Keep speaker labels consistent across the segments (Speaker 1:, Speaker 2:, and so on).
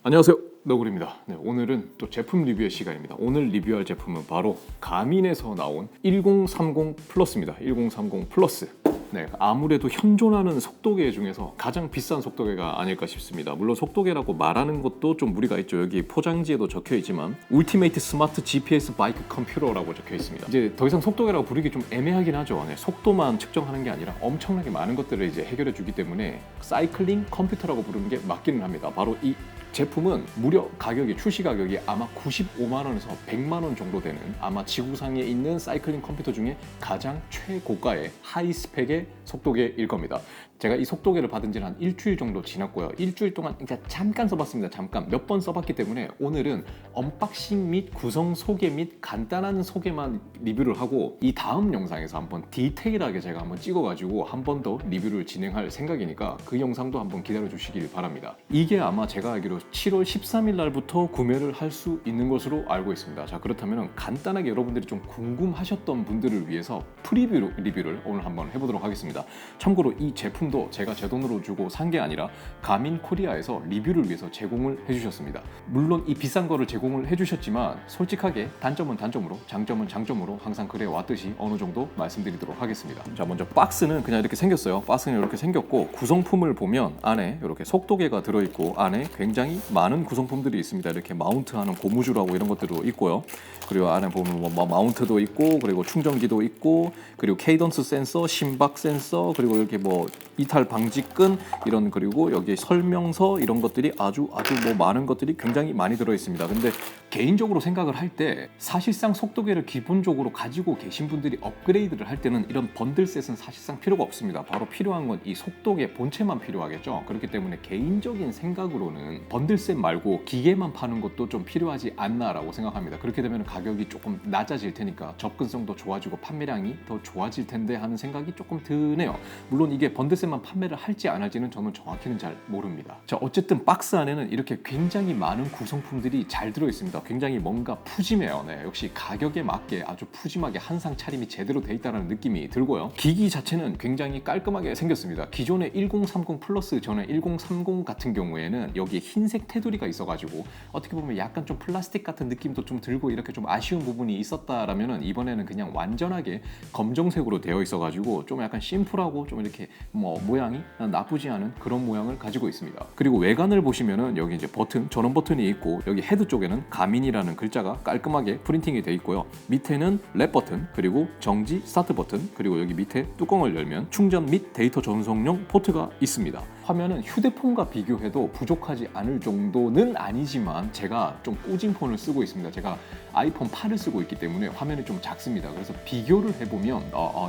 Speaker 1: 안녕하세요, 너구리입니다. 네, 오늘은 또 제품 리뷰의 시간입니다. 오늘 리뷰할 제품은 바로 가민에서 나온 1030 플러스입니다. 1030 플러스. 네, 아무래도 현존하는 속도계 중에서 가장 비싼 속도계가 아닐까 싶습니다. 물론 속도계라고 말하는 것도 좀 무리가 있죠. 여기 포장지에도 적혀 있지만 울티메이트 스마트 GPS 바이크 컴퓨터라고 적혀 있습니다. 이제 더 이상 속도계라고 부르기 좀 애매하긴 하죠. 네, 속도만 측정하는 게 아니라 엄청나게 많은 것들을 이제 해결해 주기 때문에 사이클링 컴퓨터라고 부르는 게 맞기는 합니다. 바로 이 제품은 무려 가격이 출시 가격이 아마 95만 원에서 100만 원 정도 되는 아마 지구상에 있는 사이클링 컴퓨터 중에 가장 최고가의 하이 스펙의 속도계일 겁니다. 제가 이 속도계를 받은 지는 한 일주일 정도 지났고요. 일주일 동안 그냥 잠깐 써봤습니다. 잠깐 몇 번 써봤기 때문에 오늘은 언박싱 및 구성 소개 및 간단한 소개만 리뷰를 하고 이 다음 영상에서 한번 디테일하게 제가 한번 찍어가지고 한 번 더 리뷰를 진행할 생각이니까 그 영상도 한번 기다려 주시길 바랍니다. 이게 아마 제가 알기로 7월 13일 날부터 구매를 할 수 있는 것으로 알고 있습니다. 자, 그렇다면 간단하게 여러분들이 좀 궁금하셨던 분들을 위해서 프리뷰 리뷰를 오늘 한번 해보도록 하겠습니다. 참고로 이 제품도 제가 제 돈으로 주고 산 게 아니라 가민 코리아에서 리뷰를 위해서 제공을 해주셨습니다. 물론 이 비싼 거를 제공을 해주셨지만 솔직하게 단점은 단점으로 장점은 장점으로 항상 그래 왔듯이 어느 정도 말씀드리도록 하겠습니다. 자, 먼저 박스는 그냥 이렇게 생겼어요. 박스는 이렇게 생겼고 구성품을 보면 안에 이렇게 속도계가 들어있고 안에 굉장히 많은 구성품들이 있습니다. 이렇게 마운트하는 고무줄하고 이런 것들도 있고요. 그리고 안에 보면 뭐 마운트도 있고 그리고 충전기도 있고 그리고 케이던스 센서, 심박 센서 그리고 이렇게 뭐 이탈 방지끈 이런 그리고 여기 설명서 이런 것들이 아주 뭐 많은 것들이 굉장히 많이 들어 있습니다. 근데 개인적으로 생각을 할 때 사실상 속도계를 기본적으로 가지고 계신 분들이 업그레이드를 할 때는 이런 번들셋은 사실상 필요가 없습니다. 바로 필요한 건 이 속도계 본체만 필요하겠죠. 그렇기 때문에 개인적인 생각으로는 번들셋 말고 기계만 파는 것도 좀 필요하지 않나라고 생각합니다. 그렇게 되면 가격이 조금 낮아질 테니까 접근성도 좋아지고 판매량이 더 좋아질 텐데 하는 생각이 조금 드네요. 물론 이게 번들셋만 판매를 할지 안 할지는 저는 정확히는 잘 모릅니다. 자, 어쨌든 박스 안에는 이렇게 굉장히 많은 구성품들이 잘 들어 있습니다. 굉장히 뭔가 푸짐해요. 네, 역시 가격에 맞게 아주 푸짐하게 한상 차림이 제대로 돼 있다는 느낌이 들고요. 기기 자체는 굉장히 깔끔하게 생겼습니다. 기존의 1030 플러스 전에 1030 같은 경우에는 여기에 흰색 테두리가 있어가지고 어떻게 보면 약간 좀 플라스틱 같은 느낌도 좀 들고 이렇게 좀 아쉬운 부분이 있었다라면은 이번에는 그냥 완전하게 검정색으로 되어 있어가지고 좀 약간 심플하고 좀 이렇게 뭐 모양이 나쁘지 않은 그런 모양을 가지고 있습니다. 그리고 외관을 보시면은 여기 이제 버튼, 전원 버튼이 있고 여기 헤드 쪽에는 가민이라는 글자가 깔끔하게 프린팅이 되어 있고요. 밑에는 랩 버튼 그리고 정지 스타트 버튼 그리고 여기 밑에 뚜껑을 열면 충전 및 데이터 전송용 포트가 있습니다. 화면은 휴대폰과 비교해도 부족하지 않을 정도는 아니지만 제가 좀 꼬진 폰을 쓰고 있습니다. 제가 아이폰 8을 쓰고 있기 때문에 화면이 좀 작습니다. 그래서 비교를 해보면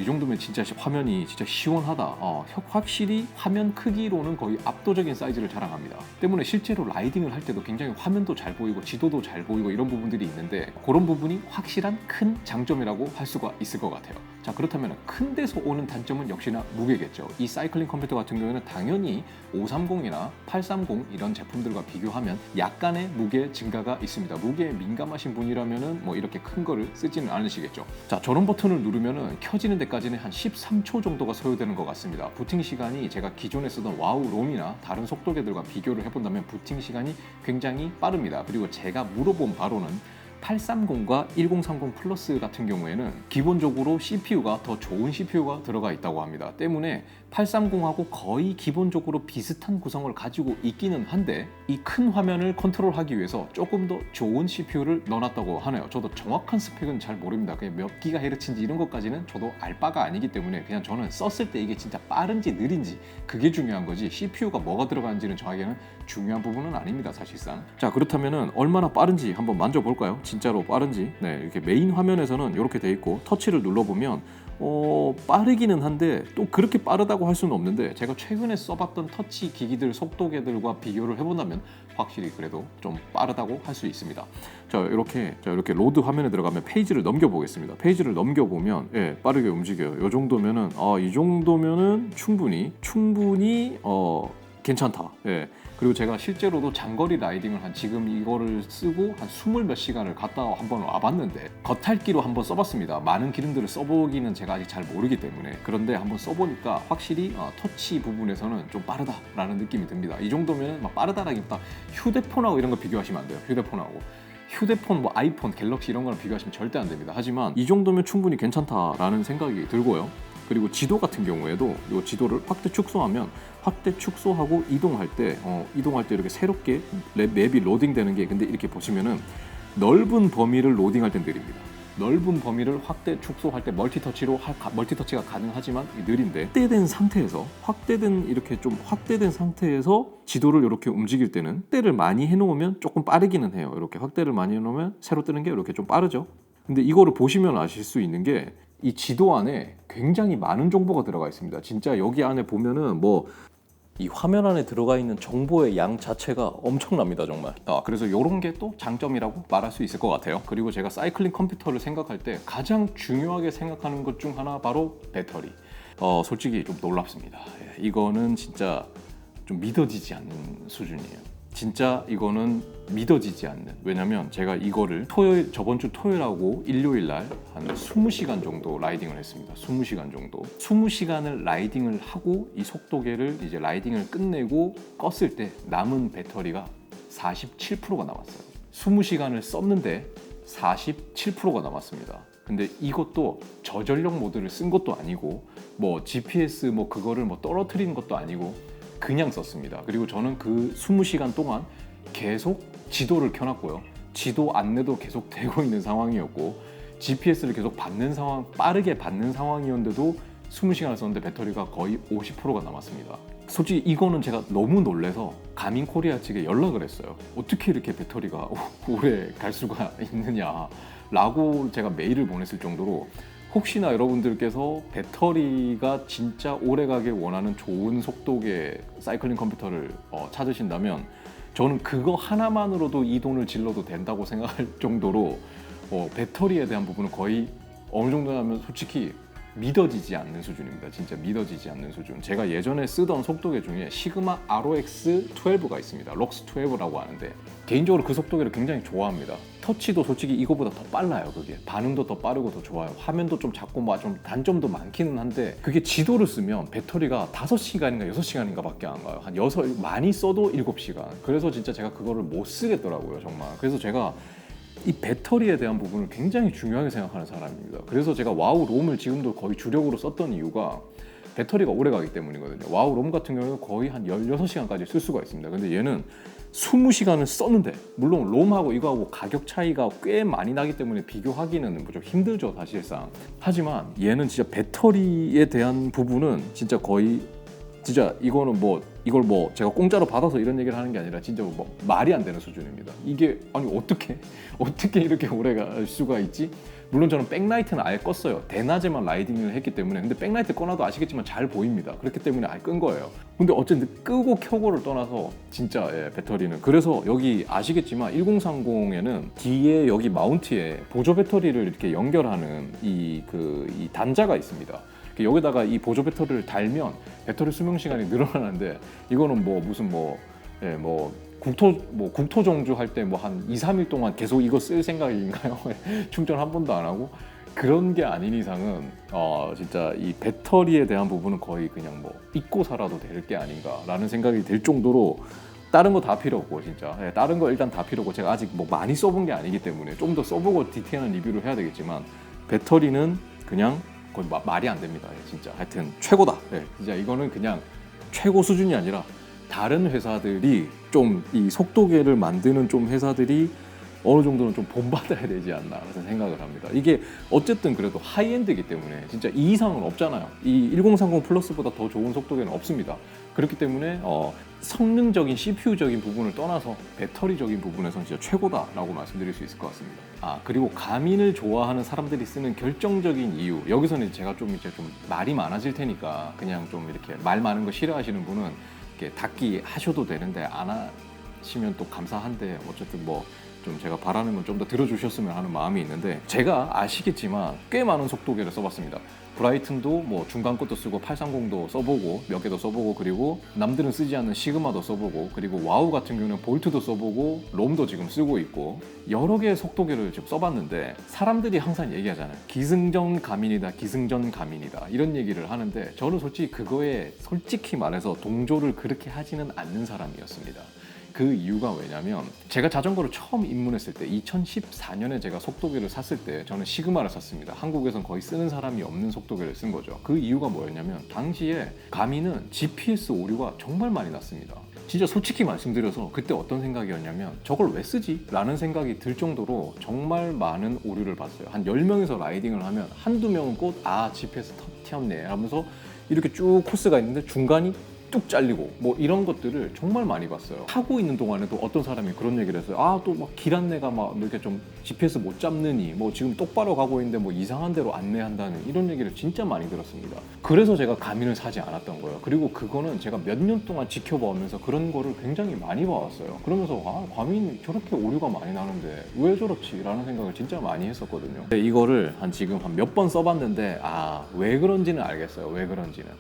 Speaker 1: 이 정도면 진짜 화면이 진짜 시원하다. 확실히 화면 크기로는 거의 압도적인 사이즈를 자랑합니다. 때문에 실제로 라이딩을 할 때도 굉장히 화면도 잘 보이고 지도도 잘 보이고 이런 부분들이 있는데 그런 부분이 확실한 큰 장점이라고 할 수가 있을 것 같아요. 자, 그렇다면 큰 데서 오는 단점은 역시나 무게겠죠. 이 사이클링 컴퓨터 같은 경우에는 당연히 530이나 830 이런 제품들과 비교하면 약간의 무게 증가가 있습니다. 무게에 민감하신 분이라면은 뭐 이렇게 큰 거를 쓰지는 않으시겠죠. 자, 전원 버튼을 누르면은 켜지는 데까지는 한 13초 정도가 소요되는 것 같습니다. 부팅 시간이 제가 기존에 쓰던 와우 롬이나 다른 속도계들과 비교를 해본다면 부팅 시간이 굉장히 빠릅니다. 그리고 제가 물어본 바로는 830과 1030 플러스 같은 경우에는 기본적으로 CPU가 더 좋은 CPU가 들어가 있다고 합니다. 때문에 830하고 거의 기본적으로 비슷한 구성을 가지고 있기는 한데 이 큰 화면을 컨트롤하기 위해서 조금 더 좋은 CPU를 넣어놨다고 하네요. 저도 정확한 스펙은 잘 모릅니다. 그냥 몇 기가헤르츠인지 이런 것까지는 저도 알 바가 아니기 때문에 그냥 저는 썼을 때 이게 진짜 빠른지 느린지 그게 중요한 거지 CPU가 뭐가 들어가는지는 저에게는 중요한 부분은 아닙니다, 사실상. 자, 그렇다면은 얼마나 빠른지 한번 만져볼까요? 진짜로 빠른지. 네, 이렇게 메인 화면에서는 이렇게 돼 있고 터치를 눌러보면 빠르기는 한데 또 그렇게 빠르다고 할 수는 없는데 제가 최근에 써봤던 터치 기기들 속도계들과 비교를 해본다면 확실히 그래도 좀 빠르다고 할 수 있습니다. 자, 이렇게 로드 화면에 들어가면 페이지를 넘겨보겠습니다. 페이지를 넘겨보면 빠르게 움직여요. 이 정도면은 충분히 괜찮다. 예. 그리고 제가 실제로도 장거리 라이딩을 한 지금 이거를 쓰고 한 20몇 시간을 갔다 한번 와봤는데 겉핥기로 한번 써봤습니다. 많은 기능들을 써보기는 제가 아직 잘 모르기 때문에. 그런데 한번 써보니까 확실히 터치 부분에서는 좀 빠르다라는 느낌이 듭니다. 이 정도면 막 빠르다라기보다 휴대폰하고 이런 거 비교하시면 안 돼요. 휴대폰 뭐 아이폰, 갤럭시 이런 거랑 비교하시면 절대 안 됩니다. 하지만 이 정도면 충분히 괜찮다라는 생각이 들고요. 그리고 지도 같은 경우에도 이 지도를 확대 축소하면 확대 축소하고 이동할 때 이렇게 새롭게 맵이 로딩되는 게, 근데 이렇게 보시면은 넓은 범위를 로딩할 땐 느립니다. 넓은 범위를 확대 축소할 때 멀티터치가 가능하지만 느린데, 확대된 상태에서 지도를 이렇게 움직일 때는 확대를 많이 해놓으면 조금 빠르기는 해요. 이렇게 확대를 많이 해놓으면 새로 뜨는 게 이렇게 좀 빠르죠. 근데 이거를 보시면 아실 수 있는 게 이 지도 안에 굉장히 많은 정보가 들어가 있습니다. 진짜 여기 안에 보면은 뭐 이 화면 안에 들어가 있는 정보의 양 자체가 엄청납니다, 정말. 그래서 이런 게 또 장점이라고 말할 수 있을 것 같아요. 그리고 제가 사이클링 컴퓨터를 생각할 때 가장 중요하게 생각하는 것 중 하나 바로 배터리. 솔직히 좀 놀랍습니다. 이거는 진짜 좀 믿어지지 않는 수준이에요. 진짜 이거는 믿어지지 않는. 왜냐면 제가 이거를 저번 주 토요일하고 일요일 날 한 20시간 정도 라이딩을 했습니다. 20시간 정도. 20시간을 라이딩을 하고 이 속도계를 이제 라이딩을 끝내고 껐을 때 남은 배터리가 47%가 남았어요. 20시간을 썼는데 47%가 남았습니다. 근데 이것도 저전력 모드를 쓴 것도 아니고 뭐 GPS 뭐 그거를 뭐 떨어뜨리는 것도 아니고 그냥 썼습니다. 그리고 저는 그 20시간 동안 계속 지도를 켜놨고요. 지도 안내도 계속 되고 있는 상황이었고 GPS를 계속 빠르게 받는 상황이었는데도 20시간을 썼는데 배터리가 거의 50%가 남았습니다. 솔직히 이거는 제가 너무 놀라서 가민 코리아 측에 연락을 했어요. 어떻게 이렇게 배터리가 오래 갈 수가 있느냐 라고 제가 메일을 보냈을 정도로, 혹시나 여러분들께서 배터리가 진짜 오래가게 원하는 좋은 속도의 사이클링 컴퓨터를 찾으신다면 저는 그거 하나만으로도 이 돈을 질러도 된다고 생각할 정도로 배터리에 대한 부분은 거의 어느 정도냐면 솔직히 믿어지지 않는 수준입니다. 진짜 믿어지지 않는 수준. 제가 예전에 쓰던 속도계 중에 시그마 ROX12가 있습니다. 록스12라고 하는데 개인적으로 그 속도계를 굉장히 좋아합니다. 터치도 솔직히 이거보다 더 빨라요. 그게 반응도 더 빠르고 더 좋아요. 화면도 좀 작고 뭐 좀 단점도 많기는 한데, 그게 지도를 쓰면 배터리가 5시간인가 6시간인가 밖에 안 가요. 많이 써도 7시간. 그래서 진짜 제가 그거를 못 쓰겠더라고요, 정말. 그래서 제가 이 배터리에 대한 부분을 굉장히 중요하게 생각하는 사람입니다. 그래서 제가 와우 롬을 지금도 거의 주력으로 썼던 이유가 배터리가 오래 가기 때문이거든요. 와우 롬 같은 경우는 거의 한 16시간까지 쓸 수가 있습니다. 근데 얘는 20시간을 썼는데, 물론 롬하고 이거하고 가격 차이가 꽤 많이 나기 때문에 비교하기는 좀 힘들죠, 사실상. 하지만 얘는 진짜 배터리에 대한 부분은 진짜 거의 진짜 이걸 제가 공짜로 받아서 이런 얘기를 하는 게 아니라 진짜 뭐 말이 안 되는 수준입니다. 이게 아니 어떻게 이렇게 오래 갈 수가 있지? 물론 저는 백라이트는 아예 껐어요. 대낮에만 라이딩을 했기 때문에. 근데 백라이트 꺼놔도 아시겠지만 잘 보입니다. 그렇기 때문에 아예 끈 거예요. 근데 어쨌든 끄고 켜고를 떠나서 진짜 배터리는, 그래서 여기 아시겠지만 1030에는 뒤에 여기 마운트에 보조 배터리를 이렇게 연결하는 이 단자가 있습니다. 여기다가 이 보조 배터리를 달면 배터리 수명 시간이 늘어나는데, 이거는 국토 정주 할 때 한 2-3일 동안 계속 이거 쓸 생각인가요? 충전 한 번도 안 하고 그런 게 아닌 이상은 진짜 이 배터리에 대한 부분은 거의 그냥 잊고 살아도 될 게 아닌가라는 생각이 들 정도로, 다른 거 다 필요 없고 진짜 다른 거 일단 다 필요 없고, 제가 아직 많이 써본 게 아니기 때문에 좀 더 써보고 디테일한 리뷰를 해야 되겠지만 배터리는 그냥 거의 말이 안 됩니다. 진짜 하여튼 최고다. 진짜 이거는 그냥 최고 수준이 아니라 다른 회사들이 좀 이 속도계를 만드는 좀 회사들이 어느 정도는 좀 본받아야 되지 않나 그런 생각을 합니다. 이게 어쨌든 그래도 하이엔드이기 때문에 진짜 이 이상은 없잖아요. 이 1030 플러스보다 더 좋은 속도계는 없습니다. 그렇기 때문에 성능적인 CPU적인 부분을 떠나서 배터리적인 부분에서는 진짜 최고다라고 말씀드릴 수 있을 것 같습니다. 그리고 가민을 좋아하는 사람들이 쓰는 결정적인 이유, 여기서는 제가 좀 말이 많아질 테니까 그냥 좀 이렇게 말 많은 거 싫어하시는 분은 이렇게 닫기 하셔도 되는데 안 하시면 또 감사한데, 어쨌든 좀 제가 바라는 건 좀 더 들어주셨으면 하는 마음이 있는데, 제가 아시겠지만 꽤 많은 속도계를 써봤습니다. 브라이튼도 뭐 중간 것도 쓰고 830도 써보고 몇 개도 써보고 그리고 남들은 쓰지 않는 시그마도 써보고 그리고 와우 같은 경우는 볼트도 써보고 롬도 지금 쓰고 있고 여러 개의 속도계를 지금 써봤는데 사람들이 항상 얘기하잖아요. 기승전 가민이다, 기승전 가민이다 이런 얘기를 하는데 저는 솔직히 그거에 솔직히 말해서 동조를 그렇게 하지는 않는 사람이었습니다. 그 이유가 왜냐면 제가 자전거를 처음 입문했을 때 2014년에 제가 속도계를 샀을 때 저는 시그마를 샀습니다. 한국에선 거의 쓰는 사람이 없는 속도계를 쓴 거죠. 그 이유가 뭐였냐면 당시에 가민은 GPS 오류가 정말 많이 났습니다. 진짜 솔직히 말씀드려서 그때 어떤 생각이었냐면 저걸 왜 쓰지? 라는 생각이 들 정도로 정말 많은 오류를 봤어요. 한 10명에서 라이딩을 하면 한두 명은 꼭 GPS 튀었네 하면서 이렇게 쭉 코스가 있는데 중간이 뚝 잘리고 뭐 이런 것들을 정말 많이 봤어요. 타고 있는 동안에도 어떤 사람이 그런 얘기를 했어요. 또 막 길 안내가 막 이렇게 좀 GPS 못 잡느니 뭐 지금 똑바로 가고 있는데 뭐 이상한 데로 안내한다는 이런 얘기를 진짜 많이 들었습니다. 그래서 제가 가민을 사지 않았던 거예요. 그리고 그거는 제가 몇 년 동안 지켜보면서 그런 거를 굉장히 많이 봐왔어요. 그러면서 가민 저렇게 오류가 많이 나는데 왜 저렇지? 라는 생각을 진짜 많이 했었거든요. 근데 이거를 지금 한 몇 번 써봤는데 왜 그런지는 알겠어요. 왜 그런지는.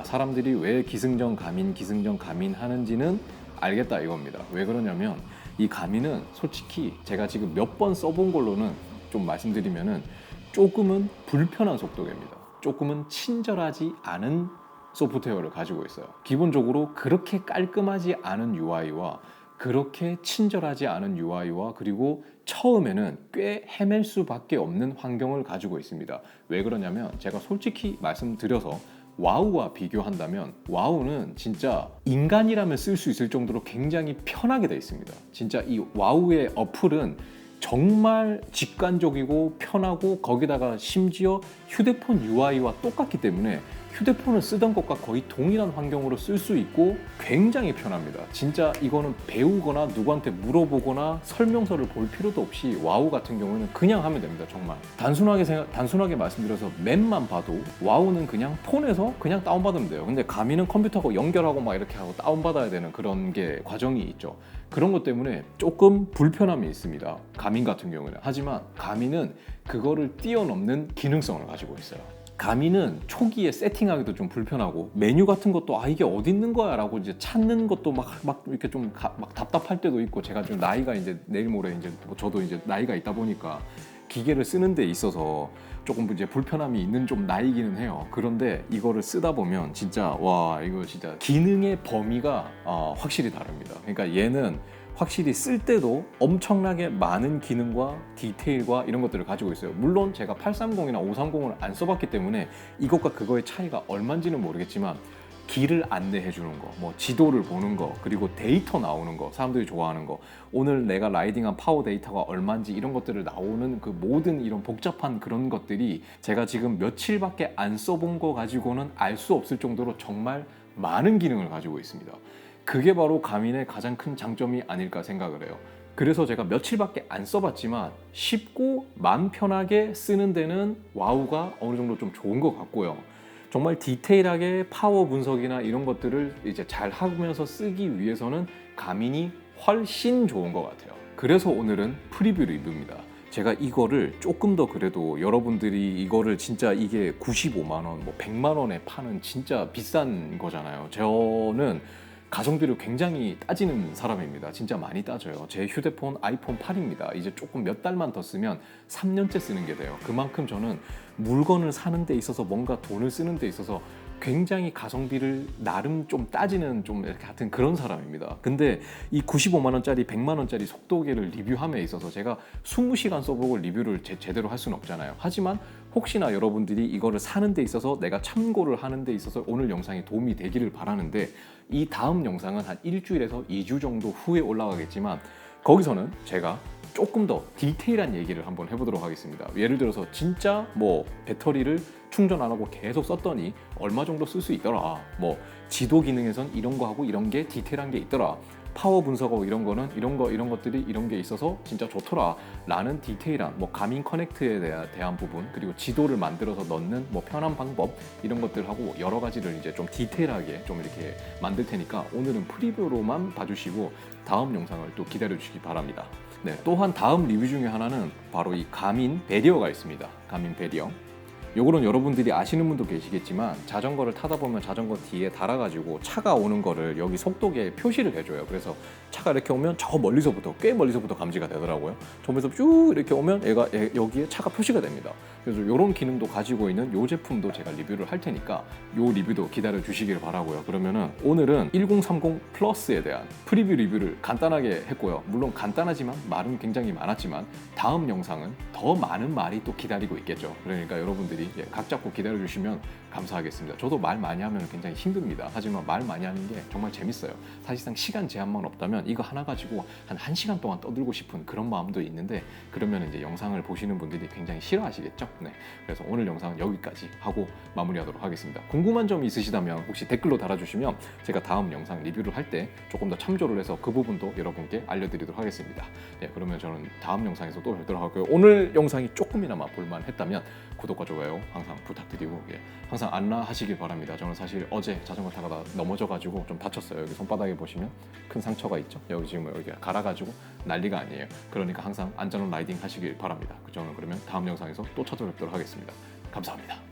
Speaker 1: 사람들이 왜 기승전 가민 하는지는 알겠다 이겁니다. 왜 그러냐면 이 가민은 솔직히 제가 지금 몇 번 써본 걸로는 좀 말씀드리면은 조금은 불편한 속도계입니다. 조금은 친절하지 않은 소프트웨어를 가지고 있어요. 기본적으로 그렇게 깔끔하지 않은 UI와 그렇게 친절하지 않은 UI와 그리고 처음에는 꽤 헤맬 수밖에 없는 환경을 가지고 있습니다. 왜 그러냐면 제가 솔직히 말씀드려서 와우와 비교한다면 와우는 진짜 인간이라면 쓸 수 있을 정도로 굉장히 편하게 되어 있습니다. 진짜 이 와우의 어플은 정말 직관적이고 편하고 거기다가 심지어 휴대폰 UI와 똑같기 때문에 휴대폰을 쓰던 것과 거의 동일한 환경으로 쓸 수 있고 굉장히 편합니다. 진짜 이거는 배우거나 누구한테 물어보거나 설명서를 볼 필요도 없이 와우 같은 경우는 그냥 하면 됩니다. 정말 단순하게 말씀드려서 맵만 봐도 와우는 그냥 폰에서 그냥 다운받으면 돼요. 근데 가민은 컴퓨터하고 연결하고 막 이렇게 하고 다운받아야 되는 그런 게 과정이 있죠. 그런 것 때문에 조금 불편함이 있습니다. 가민 같은 경우는. 하지만 가민은 그거를 뛰어넘는 기능성을 가지고 있어요. 가민은 초기에 세팅하기도 좀 불편하고 메뉴 같은 것도 이게 어디 있는 거야 라고 이제 찾는 것도 막 이렇게 좀 막 답답할 때도 있고 제가 좀 나이가 이제 내일 모레 이제 저도 이제 나이가 있다 보니까 기계를 쓰는 데 있어서 조금 이제 불편함이 있는 좀 나이기는 해요. 그런데 이거를 쓰다 보면 진짜 이거 진짜 기능의 범위가 확실히 다릅니다. 그러니까 얘는 확실히 쓸 때도 엄청나게 많은 기능과 디테일과 이런 것들을 가지고 있어요. 물론 제가 830이나 530을 안 써봤기 때문에 이것과 그거의 차이가 얼마인지는 모르겠지만 길을 안내해 주는 거, 뭐 지도를 보는 거, 그리고 데이터 나오는 거, 사람들이 좋아하는 거, 오늘 내가 라이딩한 파워 데이터가 얼마인지 이런 것들을 나오는 그 모든 이런 복잡한 그런 것들이 제가 지금 며칠밖에 안 써본 거 가지고는 알 수 없을 정도로 정말 많은 기능을 가지고 있습니다. 그게 바로 가민의 가장 큰 장점이 아닐까 생각을 해요. 그래서 제가 며칠밖에 안 써봤지만 쉽고 마음 편하게 쓰는 데는 와우가 어느 정도 좀 좋은 것 같고요. 정말 디테일하게 파워 분석이나 이런 것들을 이제 잘 하면서 쓰기 위해서는 가민이 훨씬 좋은 것 같아요. 그래서 오늘은 프리뷰 리뷰입니다. 제가 이거를 조금 더 그래도 여러분들이 이거를 진짜 이게 95만 원, 뭐 100만 원에 파는 진짜 비싼 거잖아요. 저는 가성비를 굉장히 따지는 사람입니다. 진짜 많이 따져요. 제 휴대폰 아이폰 8입니다. 이제 조금 몇 달만 더 쓰면 3년째 쓰는 게 돼요. 그만큼 저는 물건을 사는 데 있어서 뭔가 돈을 쓰는 데 있어서 굉장히 가성비를 나름 좀 따지는 좀 이렇게 같은 그런 사람입니다. 근데 이 95만 원짜리 100만 원짜리 속도계를 리뷰함에 있어서 제가 20시간 써보고 리뷰를 제대로 할 수는 없잖아요. 하지만 혹시나 여러분들이 이거를 사는 데 있어서 내가 참고를 하는 데 있어서 오늘 영상이 도움이 되기를 바라는데 이 다음 영상은 한 일주일에서 2주 정도 후에 올라가겠지만 거기서는 제가 조금 더 디테일한 얘기를 한번 해보도록 하겠습니다. 예를 들어서 진짜 뭐 배터리를 충전 안 하고 계속 썼더니 얼마 정도 쓸 수 있더라. 뭐 지도 기능에선 이런 거 하고 이런 게 디테일한 게 있더라. 파워 분석하고 이런 거는 이런 것들이 이런 게 있어서 진짜 좋더라 라는 디테일한 뭐 가민 커넥트에 대한 부분 그리고 지도를 만들어서 넣는 뭐 편한 방법 이런 것들하고 여러 가지를 이제 좀 디테일하게 좀 이렇게 만들 테니까 오늘은 프리뷰로만 봐주시고 다음 영상을 또 기다려 주시기 바랍니다. 네, 또한 다음 리뷰 중에 하나는 바로 이 가민 배리어가 있습니다. 가민 배리어. 요거는 여러분들이 아시는 분도 계시겠지만 자전거를 타다 보면 자전거 뒤에 달아가지고 차가 오는 거를 여기 속도계에 표시를 해줘요. 그래서 차가 이렇게 오면 저 멀리서부터 꽤 멀리서부터 감지가 되더라고요. 저면서 쭉 이렇게 오면 여기에 차가 표시가 됩니다. 그래서 이런 기능도 가지고 있는 이 제품도 제가 리뷰를 할 테니까 이 리뷰도 기다려 주시길 바라고요. 그러면은 오늘은 1030 플러스에 대한 프리뷰 리뷰를 간단하게 했고요. 물론 간단하지만 말은 굉장히 많았지만 다음 영상은 더 많은 말이 또 기다리고 있겠죠. 그러니까 여러분들이 각 잡고 기다려 주시면 감사하겠습니다. 저도 말 많이 하면 굉장히 힘듭니다. 하지만 말 많이 하는 게 정말 재밌어요. 사실상 시간 제한만 없다면 이거 하나 가지고 한 1시간 동안 떠들고 싶은 그런 마음도 있는데 그러면 이제 영상을 보시는 분들이 굉장히 싫어하시겠죠. 네. 그래서 오늘 영상은 여기까지 하고 마무리하도록 하겠습니다. 궁금한 점이 있으시다면 혹시 댓글로 달아주시면 제가 다음 영상 리뷰를 할 때 조금 더 참조를 해서 그 부분도 여러분께 알려드리도록 하겠습니다. 네, 그러면 저는 다음 영상에서 또 뵙도록 하고요. 오늘 영상이 조금이나마 볼만했다면 구독과 좋아요 항상 부탁드리고 항상 안라하시길 바랍니다. 저는 사실 어제 자전거 타다가 넘어져가지고 좀 다쳤어요. 여기 손바닥에 보시면 큰 상처가 있죠. 여기 지금 여기 갈아가지고 난리가 아니에요. 그러니까 항상 안전한 라이딩 하시길 바랍니다. 저는 그러면 다음 영상에서 또 찾아뵙도록 하겠습니다. 감사합니다.